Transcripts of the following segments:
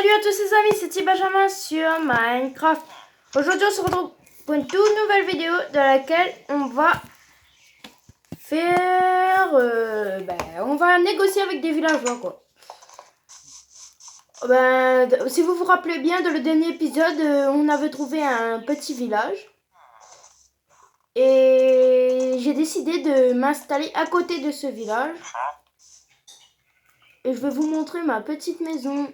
Salut à tous les amis, c'est Benjamin sur Minecraft. Aujourd'hui on se retrouve pour une toute nouvelle vidéo dans laquelle on va faire... on va négocier avec des villageois quoi. Si vous vous rappelez bien, dans le dernier épisode, on avait trouvé un petit village. Et j'ai décidé de m'installer à côté de ce village. Et je vais vous montrer ma petite maison.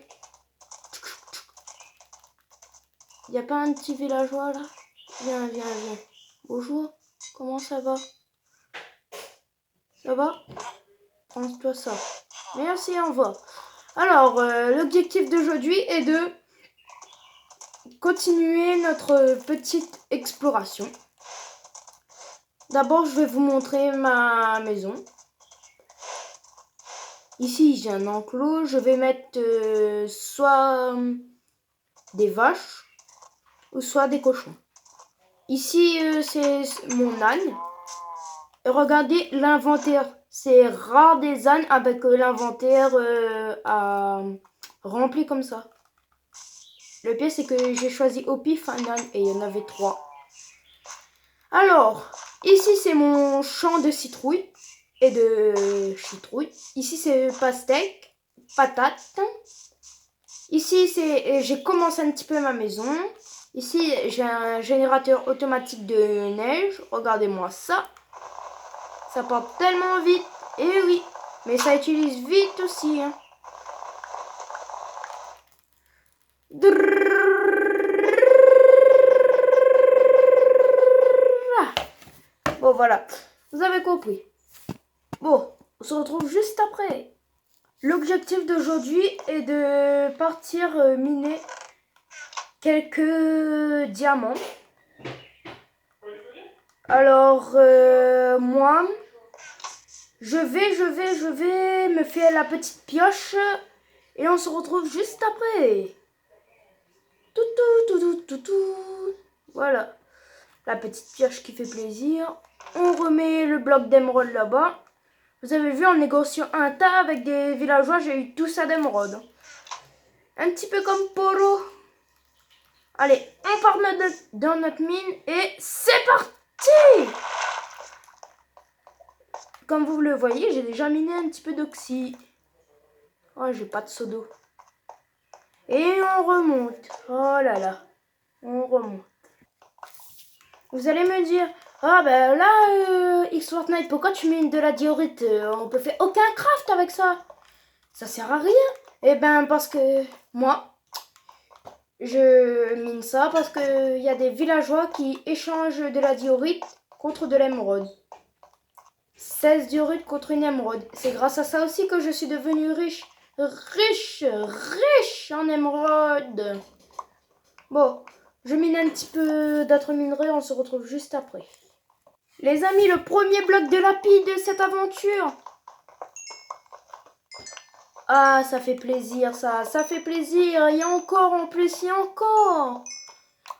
Il n'y a pas un petit villageois là? Viens. Bonjour, comment ça va? Ça va? Prends-toi ça. Merci, au revoir. Alors, l'objectif d'aujourd'hui est de continuer notre petite exploration. D'abord, je vais vous montrer ma maison. Ici, j'ai un enclos. Je vais mettre soit des vaches ou soit des cochons. Ici, c'est mon âne. Et regardez l'inventaire. C'est rare des ânes avec l'inventaire rempli comme ça. Le pire, c'est que j'ai choisi au pif un âne et il y en avait 3. Alors, ici, c'est mon champ de citrouilles et de citrouilles. Ici, c'est pastèque, patate. Ici, j'ai commencé un petit peu ma maison. Ici, j'ai un générateur automatique de neige. Regardez-moi ça. Ça part tellement vite. Et oui, mais ça utilise vite aussi. Hein. Bon, voilà. Vous avez compris. Bon, on se retrouve juste après. L'objectif d'aujourd'hui est de partir miner quelques diamants. Alors, moi, je vais me faire la petite pioche et on se retrouve juste après. Tout. Voilà, la petite pioche qui fait plaisir. On remet le bloc d'émeraude là-bas. Vous avez vu, en négociant un tas avec des villageois, j'ai eu tout ça d'émeraude. Un petit peu comme Poro. Allez, on part dans notre mine et c'est parti! Comme vous le voyez, j'ai déjà miné un petit peu d'oxy. Oh, j'ai pas de seau d'eau. Et on remonte. Oh là là. On remonte. Vous allez me dire, ah ben là, X-Fortnite, pourquoi tu mines de la diorite? On peut faire aucun craft avec ça. Ça sert à rien. Eh ben parce que moi, je mine ça parce qu'il y a des villageois qui échangent de la diorite contre de l'émeraude. 16 diorites contre une émeraude. C'est grâce à ça aussi que je suis devenue riche. Riche en émeraude. Bon, je mine un petit peu d'autres minerais, on se retrouve juste après. Les amis, le premier bloc de lapis de cette aventure. Ah, ça fait plaisir ça fait plaisir. Il y a encore en plus, il y a encore.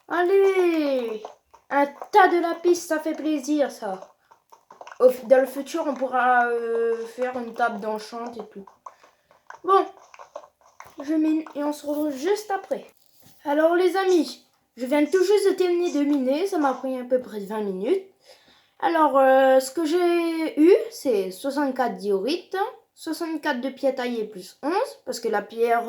Allez, un tas de lapis, ça fait plaisir ça. Dans le futur, on pourra faire une table d'enchant et tout. Bon, je mine et on se retrouve juste après. Alors les amis, je viens tout juste de terminer de miner, ça m'a pris à peu près 20 minutes. Alors, ce que j'ai eu, c'est 64 diorites, 64 de pierre taillée plus 11, parce que la pierre,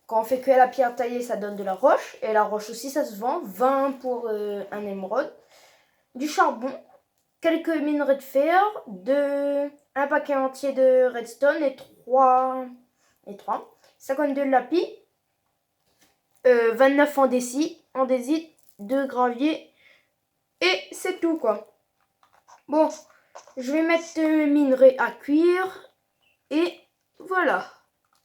quand on fait que la pierre taillée, ça donne de la roche, et la roche aussi, ça se vend, 20 pour un émeraude, du charbon, quelques minerais de fer, un paquet entier de redstone et 52 lapis, 29 andésite, 2 graviers, et c'est tout quoi. Bon, je vais mettre le minerai à cuire, et voilà.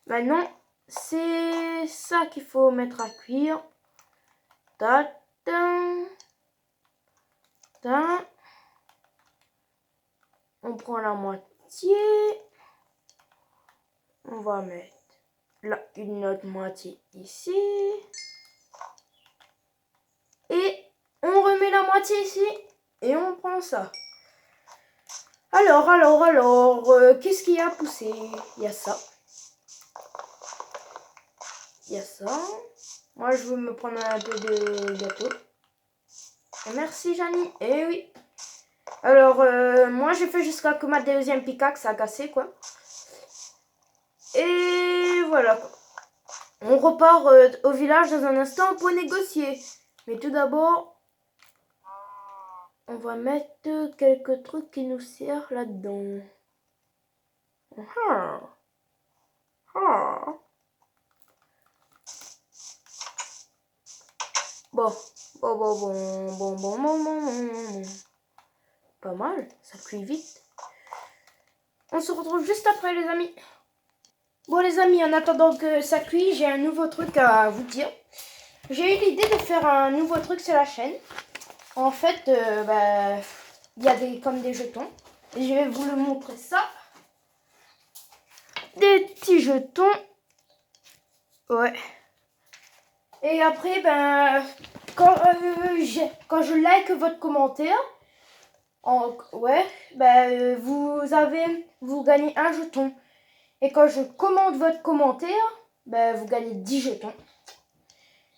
Maintenant, c'est ça qu'il faut mettre à cuire. On prend la moitié. On va mettre là une autre moitié ici. Et on remet la moitié ici. Et on prend ça. Alors, qu'est-ce qu'il y a poussé? Il y a ça. Il y a ça. Moi, je vais me prendre un peu de gâteau. Et merci, Janie. Eh oui. Alors, moi, j'ai fait jusqu'à que ma deuxième pickaxe a cassé, quoi. Et voilà, quoi. On repart au village dans un instant pour négocier. Mais tout d'abord, on va mettre quelques trucs qui nous servent là-dedans. Ah. Ah. Bon. Pas mal, ça cuit vite. On se retrouve juste après, les amis. Bon, les amis, en attendant que ça cuit, j'ai un nouveau truc à vous dire. J'ai eu l'idée de faire un nouveau truc sur la chaîne. En fait, il y a comme des jetons. Et je vais vous le montrer ça. Des petits jetons. Ouais. Et après, quand je like votre commentaire, vous gagnez un jeton. Et quand je commente votre commentaire, vous gagnez 10 jetons.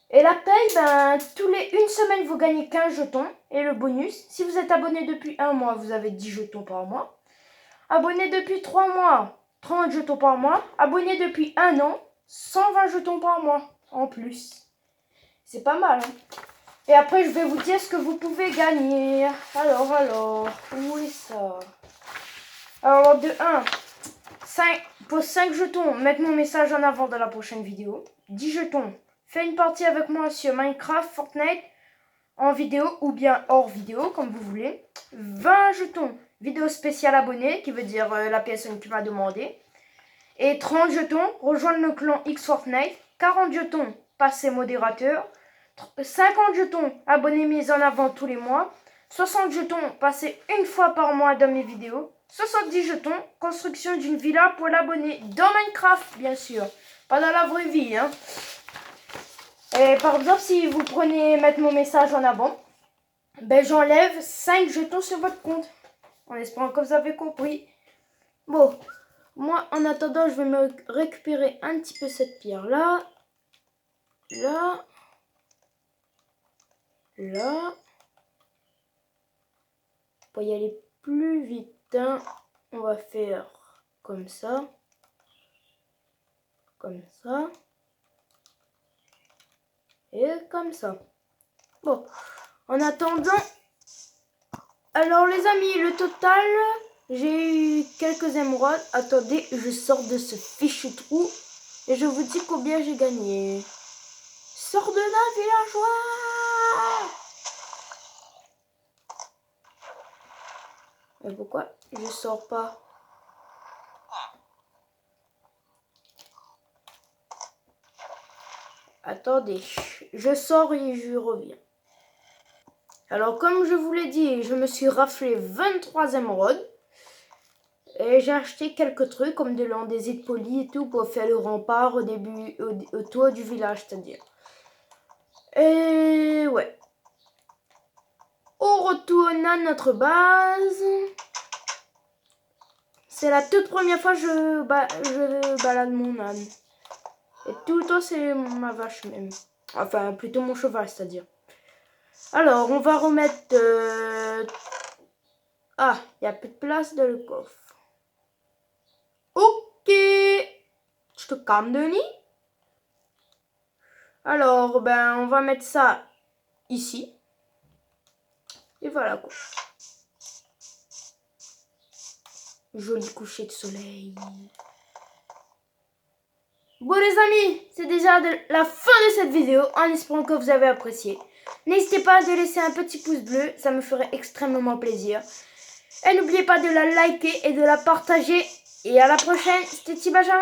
Et la paye, tous les 1 semaine, vous gagnez 15 jetons. Et le bonus, si vous êtes abonné depuis 1 mois, vous avez 10 jetons par mois. Abonné depuis 3 mois, 30 jetons par mois. Abonné depuis 1 an, 120 jetons par mois en plus. C'est pas mal, hein. Et après, je vais vous dire ce que vous pouvez gagner. Alors, où est ça? Alors, de 1, pour 5 jetons, mettre mon message en avant dans la prochaine vidéo. 10 jetons, fais une partie avec moi sur Minecraft, Fortnite, en vidéo ou bien hors vidéo, comme vous voulez. 20 jetons, vidéo spéciale abonnée, qui veut dire la personne qui m'a demandé. Et 30 jetons, rejoindre le clan X Fortnite. 40 jetons, passer modérateur. 50 jetons, abonnés mis en avant tous les mois. 60 jetons, passer une fois par mois dans mes vidéos. 70 jetons, construction d'une villa pour l'abonné dans Minecraft, bien sûr. Pas dans la vraie vie, hein. Et par exemple, si vous prenez mettre mon message en avant, j'enlève 5 jetons sur votre compte. En espérant que vous avez compris. Bon, moi, en attendant, je vais me récupérer un petit peu cette pierre-là. Là. Pour y aller plus vite, hein, on va faire comme ça. Comme ça. Et comme ça. Bon, en attendant, alors les amis, le total, j'ai eu quelques émeraudes. Attendez, je sors de ce fichu trou et je vous dis combien j'ai gagné. Sors de là, villageois! Mais pourquoi je sors pas? Attendez, je sors et je reviens. Alors, comme je vous l'ai dit, je me suis raflé 23 émeraudes. Et j'ai acheté quelques trucs, comme de l'andésite poli et tout, pour faire le rempart au début, au toit du village, c'est-à-dire. Et ouais. On retourne à notre base. C'est la toute première fois que je balade mon âne. Et tout le temps, c'est ma vache même. Enfin, plutôt mon cheval, c'est-à-dire. Alors, on va remettre... Ah, il n'y a plus de place dans le coffre. Ok. Je te calme, Denis. Alors, on va mettre ça ici. Et voilà, quoi. Joli coucher de soleil. Bon les amis, c'est déjà la fin de cette vidéo, en espérant que vous avez apprécié. N'hésitez pas à laisser un petit pouce bleu, ça me ferait extrêmement plaisir. Et n'oubliez pas de la liker et de la partager. Et à la prochaine, c'était Benjamin.